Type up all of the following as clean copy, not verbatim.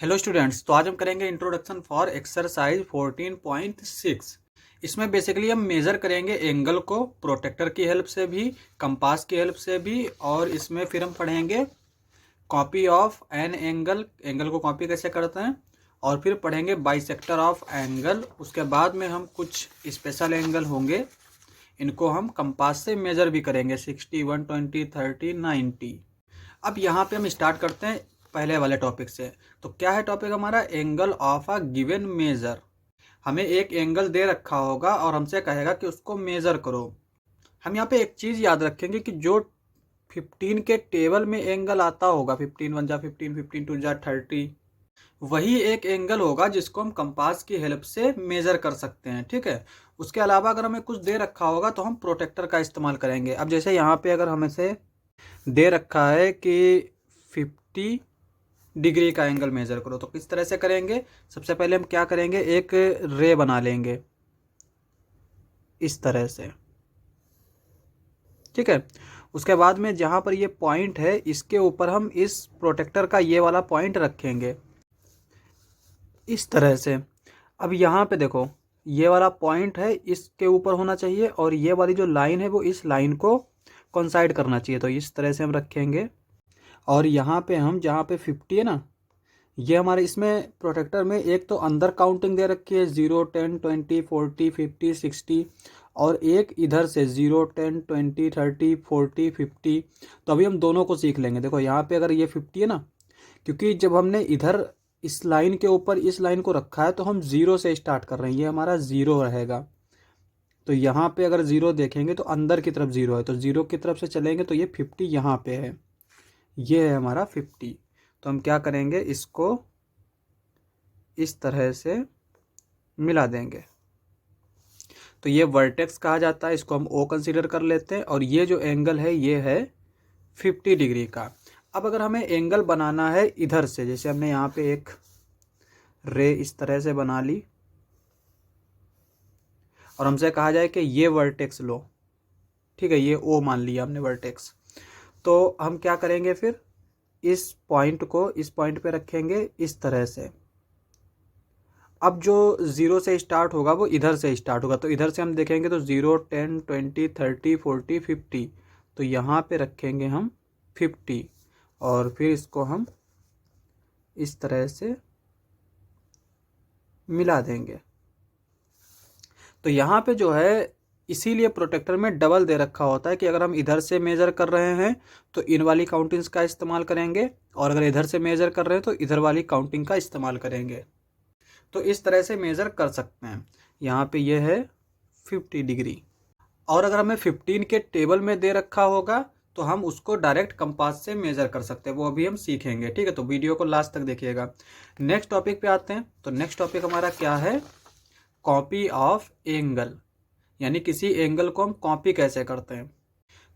Hello students, तो आज हम करेंगे इंट्रोडक्शन फॉर एक्सरसाइज 14.6। इसमें बेसिकली हम मेज़र करेंगे एंगल को प्रोटेक्टर की हेल्प से भी, कंपास की हेल्प से भी, और इसमें फिर हम पढ़ेंगे copy of an angle, angle को कॉपी कैसे करते हैं, और फिर पढ़ेंगे बाइसेक्टर ऑफ एंगल। उसके बाद में हम कुछ स्पेशल एंगल होंगे, इनको हम कंपास से मेज़र भी करेंगे 60, 120, 30, 90। अब यहाँ पे हम स्टार्ट करते हैं पहले वाले टॉपिक से। तो क्या है टॉपिक हमारा? Angle of a given measure. हमें एक एंगल दे रखा होगा और हमसे कहेगा कि उसको मेजर करो। हम यहाँ पे एक चीज़ याद रखेंगे कि जो 15 के टेबल में एंगल आता होगा, 15 1 जा 15, 15 2 जा 30, वही एक एंगल होगा जिसको हम कंपास की हेल्प से मेजर कर सकते हैं। ठीक है। उसके अलावा अगर हमें कुछ दे रखा होगा तो हम प्रोटेक्टर का इस्तेमाल करेंगे। अब जैसे यहाँ पे अगर हमें से दे रखा है कि 50 डिग्री का एंगल मेजर करो, तो किस तरह से करेंगे? सबसे पहले हम क्या करेंगे, एक रे बना लेंगे इस तरह से। ठीक है। उसके बाद में जहां पर ये पॉइंट है, इसके ऊपर हम इस प्रोटेक्टर का ये वाला पॉइंट रखेंगे इस तरह से। अब यहाँ पे देखो, ये वाला पॉइंट है, इसके ऊपर होना चाहिए, और ये वाली जो लाइन है वो इस लाइन को कोइंसाइड करना चाहिए। तो इस तरह से हम रखेंगे। और यहाँ पे हम जहाँ पे 50 है ना, ये हमारे इसमें प्रोटेक्टर में एक तो अंदर काउंटिंग दे रखी है 0, 10, 20, 40, 50, 60, और एक इधर से 0, 10, 20, 30, 40, 50। तो अभी हम दोनों को सीख लेंगे। देखो यहाँ पे अगर ये 50 है ना, क्योंकि जब हमने इधर इस लाइन के ऊपर इस लाइन को रखा है तो हम 0 से स्टार्ट कर रहे हैं, ये हमारा 0 रहेगा। तो यहाँ पे अगर 0 देखेंगे तो अंदर की तरफ 0 है, तो 0 की तरफ से चलेंगे तो ये 50 यहाँ पे है, ये है हमारा 50। तो हम क्या करेंगे, इसको इस तरह से मिला देंगे। तो ये वर्टेक्स कहा जाता है, इसको हम ओ कंसीडर कर लेते हैं। और ये जो एंगल है ये है 50 डिग्री का। अब अगर हमें एंगल बनाना है इधर से, जैसे हमने यहाँ पे एक रे इस तरह से बना ली, और हमसे कहा जाए कि ये वर्टेक्स लो। ठीक है, ये ओ मान लिया हमने वर्टेक्स। तो हम क्या करेंगे, फिर इस पॉइंट को इस पॉइंट पे रखेंगे इस तरह से। अब जो 0 से स्टार्ट होगा वो इधर से स्टार्ट होगा, तो इधर से हम देखेंगे तो 0, 10, 20, 30, 40, 50। तो यहाँ पे रखेंगे हम 50, और फिर इसको हम इस तरह से मिला देंगे। तो यहाँ पे जो है, इसीलिए प्रोटेक्टर में डबल दे रखा होता है कि अगर हम इधर से मेज़र कर रहे हैं तो इन वाली काउंटिंग्स का इस्तेमाल करेंगे, और अगर इधर से मेज़र कर रहे हैं तो इधर वाली काउंटिंग का इस्तेमाल करेंगे। तो इस तरह से मेज़र कर सकते हैं। यहाँ पे ये है 50 डिग्री। और अगर हमें 15 के टेबल में दे रखा होगा तो हम उसको डायरेक्ट कंपास से मेज़र कर सकते हैं, वो अभी हम सीखेंगे। ठीक है, तो वीडियो को लास्ट तक देखिएगा। नेक्स्ट टॉपिक पे आते हैं। तो नेक्स्ट टॉपिक हमारा क्या है? कॉपी ऑफ एंगल, यानी किसी एंगल को हम कॉपी कैसे करते हैं।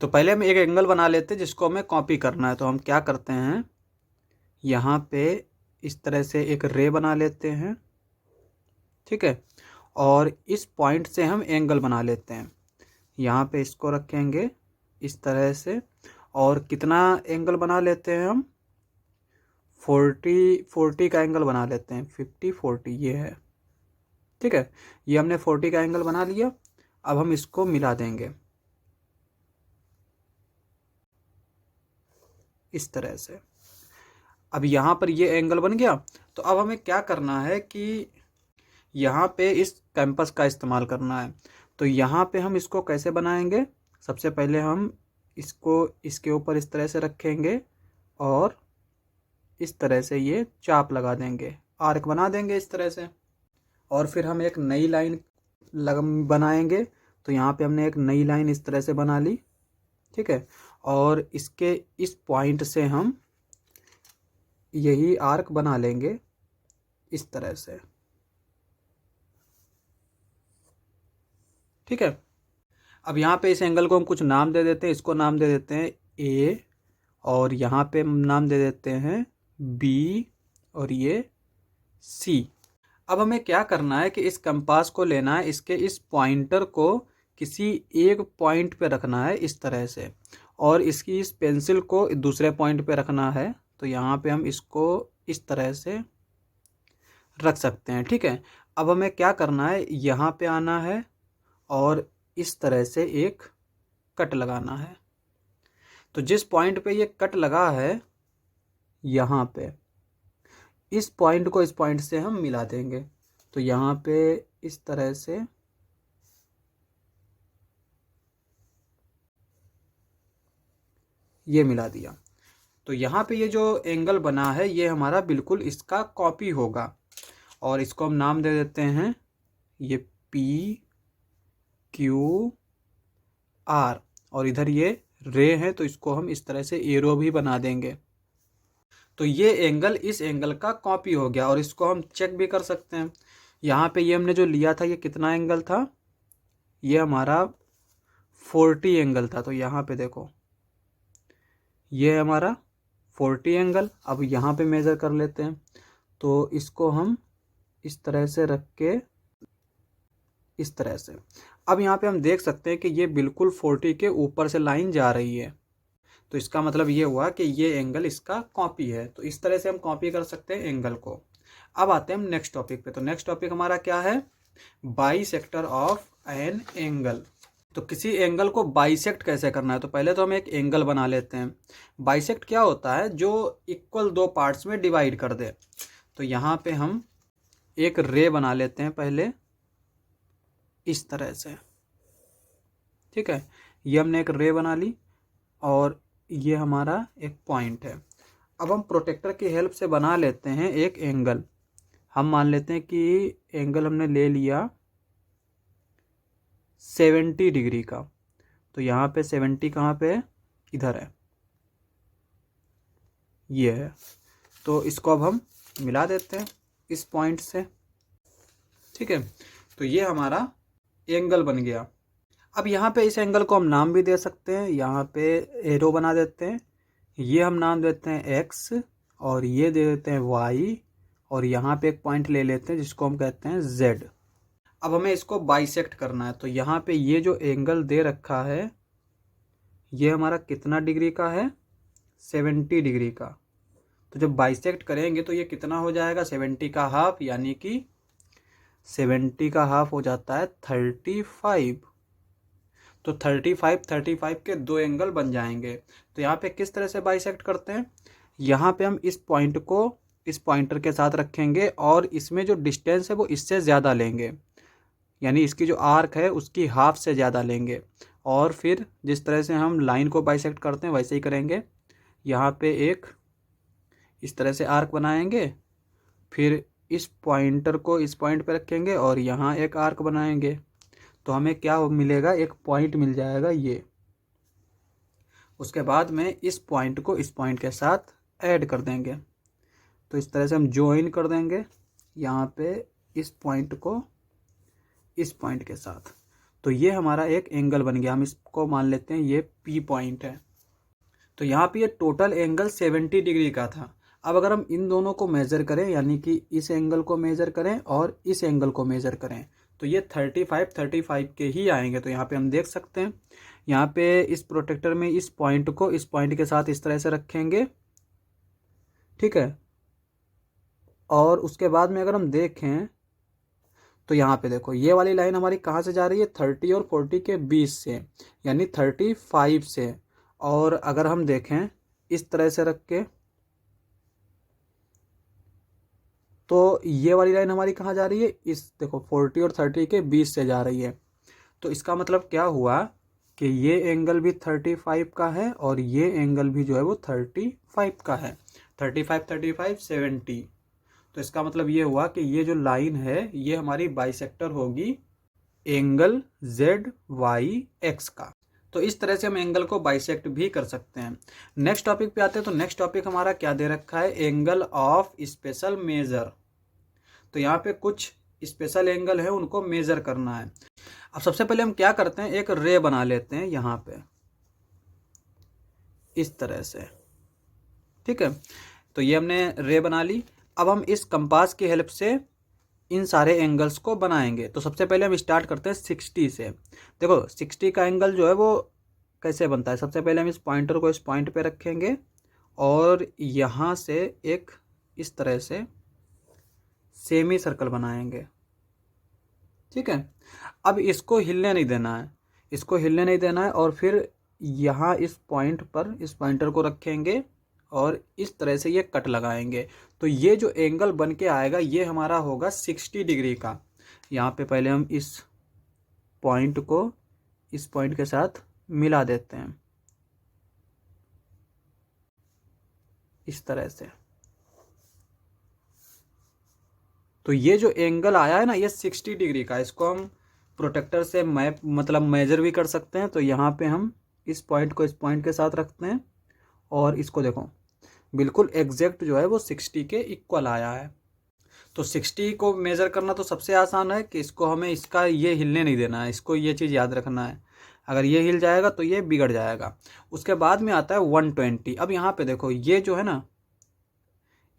तो पहले हम एक एंगल बना लेते हैं जिसको हमें कॉपी करना है। तो हम क्या करते हैं, यहाँ पे इस तरह से एक रे बना लेते हैं। ठीक है। और इस पॉइंट से हम एंगल बना लेते हैं। यहाँ पे इसको रखेंगे इस तरह से, और कितना एंगल बना लेते हैं हम? 40 का एंगल बना लेते हैं। 50, 40 ये है। ठीक है, ये हमने 40 का एंगल बना लिया। अब हम इसको मिला देंगे इस तरह से। अब यहाँ पर ये एंगल बन गया। तो अब हमें क्या करना है कि यहाँ पे इस कैंपस का इस्तेमाल करना है। तो यहाँ पे हम इसको कैसे बनाएंगे? सबसे पहले हम इसको इसके ऊपर इस तरह से रखेंगे, और इस तरह से ये चाप लगा देंगे, आर्क बना देंगे इस तरह से। और फिर हम एक नई लाइन बनाएंगे। तो यहाँ पे हमने एक नई लाइन इस तरह से बना ली। ठीक है। और इसके इस पॉइंट से हम यही आर्क बना लेंगे इस तरह से। ठीक है। अब यहाँ पे इस एंगल को हम कुछ नाम दे देते हैं। इसको नाम दे देते हैं ए, और यहाँ पे नाम दे देते हैं बी, और ये सी। अब हमें क्या करना है कि इस कंपास को लेना है, इसके इस पॉइंटर को किसी एक पॉइंट पे रखना है इस तरह से, और इसकी इस पेंसिल को दूसरे पॉइंट पे रखना है। तो यहाँ पे हम इसको इस तरह से रख सकते हैं। ठीक है, अब हमें क्या करना है, यहाँ पे आना है और इस तरह से एक कट लगाना है। तो जिस पॉइंट पे ये कट लगा है यहाँ पे, इस पॉइंट को इस पॉइंट से हम मिला देंगे। तो यहाँ पे इस तरह से ये मिला दिया। तो यहाँ पे ये जो एंगल बना है ये हमारा बिल्कुल इसका कॉपी होगा, और इसको हम नाम दे देते हैं ये PQR, और इधर ये रे है तो इसको हम इस तरह से एरो भी बना देंगे। तो ये एंगल इस एंगल का कॉपी हो गया, और इसको हम चेक भी कर सकते हैं। यहाँ पे ये हमने जो लिया था ये कितना एंगल था, ये हमारा 40 एंगल था। तो यहाँ पे देखो ये है हमारा 40 एंगल। अब यहाँ पे मेज़र कर लेते हैं। तो इसको हम इस तरह से रख के इस तरह से, अब यहाँ पे हम देख सकते हैं कि ये बिल्कुल 40 के ऊपर से लाइन जा रही है। तो इसका मतलब ये हुआ कि ये एंगल इसका कॉपी है। तो इस तरह से हम कॉपी कर सकते हैं एंगल को। अब आते हैं हम नेक्स्ट टॉपिक पे। तो नेक्स्ट टॉपिक हमारा क्या है, बाइसेक्टर ऑफ एन एंगल। तो किसी एंगल को बाइसेक्ट कैसे करना है, तो पहले तो हम एक एंगल बना लेते हैं। बाइसेक्ट क्या होता है, जो इक्वल दो पार्ट्स में डिवाइड कर दे। तो यहाँ पे हम एक रे बना लेते हैं पहले इस तरह से। ठीक है, ये हमने एक रे बना ली और ये हमारा एक पॉइंट है। अब हम प्रोटेक्टर की हेल्प से बना लेते हैं एक एंगल। हम मान लेते हैं कि एंगल हमने ले लिया 70 डिग्री का। तो यहाँ पे 70 कहाँ पे है, इधर है, ये है। तो इसको अब हम मिला देते हैं इस पॉइंट से। ठीक है, तो ये हमारा एंगल बन गया। अब यहाँ पे इस एंगल को हम नाम भी दे सकते हैं। यहाँ पे एरो बना देते हैं, ये हम नाम देते हैं x, और ये दे देते हैं y, और यहाँ पे एक पॉइंट ले लेते हैं जिसको हम कहते हैं z। अब हमें इसको बाइसेक्ट करना है। तो यहाँ पे ये जो एंगल दे रखा है ये हमारा कितना डिग्री का है, 70 डिग्री का। तो जब बाइसेक्ट करेंगे तो ये कितना हो जाएगा, 70 का हाफ, यानी कि 70 का हाफ हो जाता है 35। तो 35 के दो एंगल बन जाएंगे। तो यहाँ पे किस तरह से बाइसेक्ट करते हैं, यहाँ पे हम इस पॉइंट को इस पॉइंटर के साथ रखेंगे और इसमें जो डिस्टेंस है वो इससे ज़्यादा लेंगे, यानी इसकी जो आर्क है उसकी हाफ से ज़्यादा लेंगे। और फिर जिस तरह से हम लाइन को बाइसेक्ट करते हैं वैसे ही करेंगे। यहाँ पे एक इस तरह से आर्क बनाएंगे, फिर इस पॉइंटर को इस पॉइंट पे रखेंगे और यहाँ एक आर्क बनाएंगे। तो हमें क्या मिलेगा, एक पॉइंट मिल जाएगा ये। उसके बाद में इस पॉइंट को इस पॉइंट के साथ ऐड कर देंगे। तो इस तरह से हम ज्वाइन कर देंगे यहाँ पे इस पॉइंट को इस पॉइंट के साथ। तो ये हमारा एक एंगल बन गया। हम इसको मान लेते हैं ये P पॉइंट है। तो यहाँ पे ये टोटल एंगल 70 डिग्री का था। अब अगर हम इन दोनों को मेज़र करें, यानी कि इस एंगल को मेज़र करें और इस एंगल को मेज़र करें, तो ये 35 के ही आएंगे। तो यहाँ पे हम देख सकते हैं, यहाँ पे इस प्रोटेक्टर में इस पॉइंट को इस पॉइंट के साथ इस तरह से रखेंगे। ठीक है, और उसके बाद में अगर हम देखें तो यहाँ पे देखो ये वाली लाइन हमारी कहाँ से जा रही है, 30 और 40 के बीच से, यानी 35 से। और अगर हम देखें इस तरह से रख के, तो ये वाली लाइन हमारी कहाँ जा रही है, इस देखो 40 और 30 के बीच से जा रही है। तो इसका मतलब क्या हुआ कि ये एंगल भी 35 का है और ये एंगल भी जो है वो 35 का है। 35 70। तो इसका मतलब ये हुआ कि ये जो लाइन है ये हमारी बाइसेक्टर होगी एंगल ZYX का। तो इस तरह से हम एंगल को बाइसेक्ट भी कर सकते हैं। नेक्स्ट टॉपिक पे आते हैं। तो नेक्स्ट टॉपिक हमारा क्या दे रखा है, एंगल ऑफ स्पेशल मेजर। तो यहाँ पे कुछ स्पेशल एंगल है, उनको मेजर करना है। अब सबसे पहले हम क्या करते हैं, एक रे बना लेते हैं यहाँ पे इस तरह से। ठीक है, तो ये हमने रे बना ली। अब हम इस कंपास की हेल्प से इन सारे एंगल्स को बनाएंगे। तो सबसे पहले हम स्टार्ट करते हैं 60 से। देखो 60 का एंगल जो है वो कैसे बनता है, सबसे पहले हम इस पॉइंटर को इस पॉइंट पे रखेंगे और यहाँ से एक इस तरह से सेमी सर्कल बनाएंगे। ठीक है, अब इसको हिलने नहीं देना है, इसको हिलने नहीं देना है। और फिर यहाँ इस पॉइंट पर इस पॉइंटर को रखेंगे और इस तरह से ये कट लगाएंगे। तो ये जो एंगल बन के आएगा ये हमारा होगा 60 डिग्री का। यहाँ पे पहले हम इस पॉइंट को इस पॉइंट के साथ मिला देते हैं इस तरह से। तो ये जो एंगल आया है ना ये 60 डिग्री का, इसको हम प्रोटेक्टर से मैप मतलब मेजर भी कर सकते हैं। तो यहाँ पे हम इस पॉइंट को इस पॉइंट के साथ रखते हैं और इसको देखो बिल्कुल एग्जैक्ट जो है वो 60 के इक्वल आया है। तो 60 को मेज़र करना तो सबसे आसान है कि इसको हमें इसका ये हिलने नहीं देना है, इसको ये चीज़ याद रखना है। अगर ये हिल जाएगा तो ये बिगड़ जाएगा। उसके बाद में आता है 120। अब यहाँ पे देखो ये जो है ना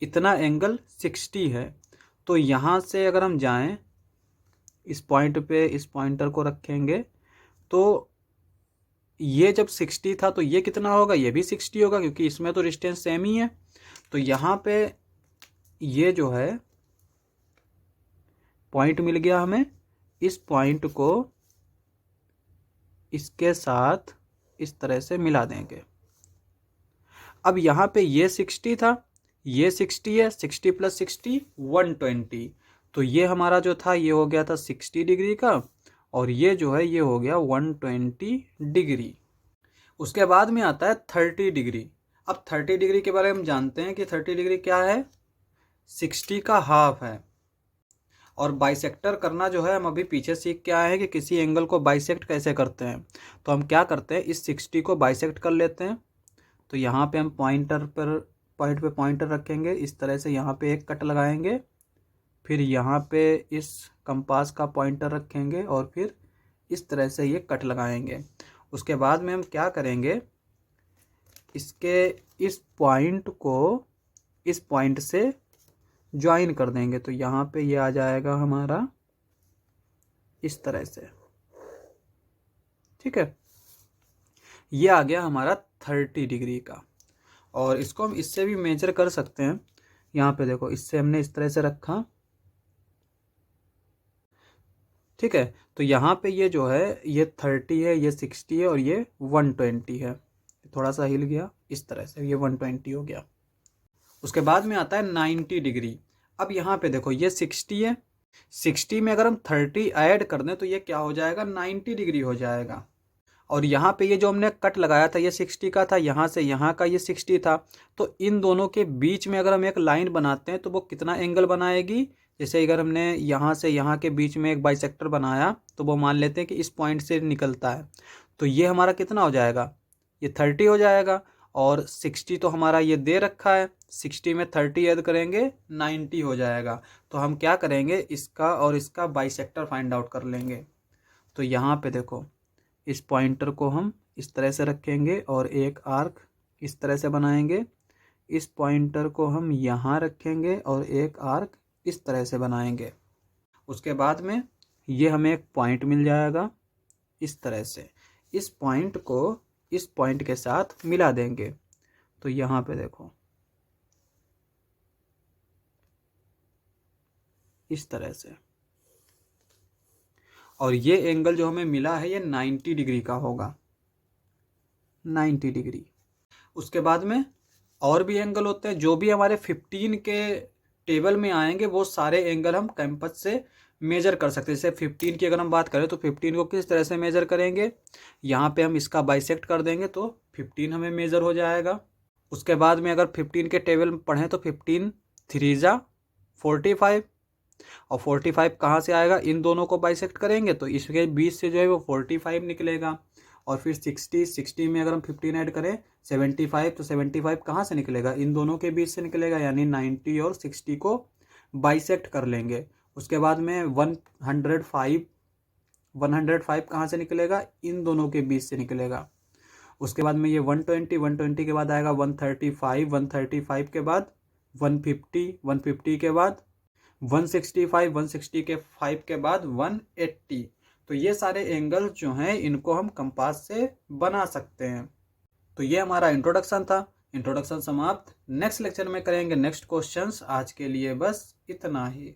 इतना एंगल 60 है। तो यहाँ से अगर हम जाएं इस पॉइंट पे इस पॉइंटर को रखेंगे तो ये जब 60 था तो ये कितना होगा, ये भी 60 होगा क्योंकि इसमें तो डिस्टेंस सेम ही है। तो यहाँ पे ये जो है पॉइंट मिल गया हमें, इस पॉइंट को इसके साथ इस तरह से मिला देंगे। अब यहाँ पे ये 60 था, ये 60 है, 60 + 60 120। तो ये हमारा जो था ये हो गया था 60 डिग्री का और ये जो है ये हो गया 120 डिग्री। उसके बाद में आता है 30 डिग्री। अब 30 डिग्री के बारे में हम जानते हैं कि 30 डिग्री क्या है, 60 का हाफ है। और बाइसेक्टर करना जो है हम अभी पीछे सीख के आए हैं कि किसी एंगल को बाइसेक्ट कैसे करते हैं। तो हम क्या करते हैं, इस 60 को बाइसेक्ट कर लेते हैं। तो यहाँ पे हम पॉइंट पे पॉइंटर रखेंगे, इस तरह से यहाँ पे एक कट लगाएंगे, फिर यहाँ पे इस कंपास का पॉइंटर रखेंगे और फिर इस तरह से ये कट लगाएंगे। उसके बाद में हम क्या करेंगे, इसके इस पॉइंट को इस पॉइंट से ज्वाइन कर देंगे। तो यहाँ पे ये आ जाएगा हमारा इस तरह से। ठीक है, ये आ गया हमारा 30 डिग्री का। और इसको हम इससे भी मेजर कर सकते हैं। यहाँ पे देखो इससे हमने इस तरह से रखा। ठीक है, तो यहाँ पे ये जो है ये 30 है, ये 60 है और ये 120 है। थोड़ा सा हिल गया इस तरह से, ये 120 हो गया। उसके बाद में आता है 90 डिग्री। अब यहाँ पे देखो ये 60 है, 60 में अगर हम 30 ऐड कर दें तो ये क्या हो जाएगा, 90 डिग्री हो जाएगा। और यहाँ पे ये जो हमने कट लगाया था ये 60 का था, यहाँ से यहाँ का ये 60 था। तो इन दोनों के बीच में अगर हम एक लाइन बनाते हैं तो वो कितना एंगल बनाएगी, जैसे अगर हमने यहाँ से यहाँ के बीच में एक बाइसेक्टर बनाया तो वो मान लेते हैं कि इस पॉइंट से निकलता है। तो ये हमारा कितना हो जाएगा, ये 30 हो जाएगा। और 60 तो हमारा ये दे रखा है, 60 में 30 ऐड करेंगे 90 हो जाएगा। तो हम क्या करेंगे, इसका और इसका बाइसेक्टर फाइंड आउट कर लेंगे। तो यहाँ पे देखो इस पॉइंटर को हम इस तरह से रखेंगे और एक आर्क इस तरह से बनाएंगे। इस पॉइंटर को हम यहाँ रखेंगे और एक आर्क इस तरह से बनाएंगे। उसके बाद में ये हमें एक पॉइंट मिल जाएगा इस तरह से। इस पॉइंट को इस पॉइंट के साथ मिला देंगे। तो यहाँ पे देखो इस तरह से। और ये एंगल जो हमें मिला है ये 90 डिग्री का होगा, 90 डिग्री। उसके बाद में और भी एंगल होते हैं जो भी हमारे 15 के टेबल में आएंगे, वो सारे एंगल हम कैंपस से मेजर कर सकते हैं। जैसे 15 की अगर हम बात करें तो 15 को किस तरह से मेजर करेंगे, यहाँ पे हम इसका बाइसेक्ट कर देंगे तो 15 हमें मेजर हो जाएगा। उसके बाद में अगर 15 के टेबल में पढ़ें तो 15 3 45 और 45 कहाँ से आएगा, इन दोनों को बाइसेक्ट करेंगे तो इसके बीच से जो है वो 45 निकलेगा। और फिर 60 में अगर हम 15 ऐड करें 75, तो 75 कहाँ से निकलेगा, इन दोनों के बीच से निकलेगा, यानी 90 और 60 को बाइसेक्ट कर लेंगे। उसके बाद में 105 कहाँ से निकलेगा, इन दोनों के बीच से निकलेगा। उसके बाद में ये 120 के बाद आएगा 135 के बाद 150 के बाद 160 के 5 के बाद 180। तो ये सारे एंगल जो हैं इनको हम कंपास से बना सकते हैं। तो ये हमारा इंट्रोडक्शन था। इंट्रोडक्शन समाप्त। नेक्स्ट लेक्चर में करेंगे नेक्स्ट क्वेश्चंस। आज के लिए बस इतना ही।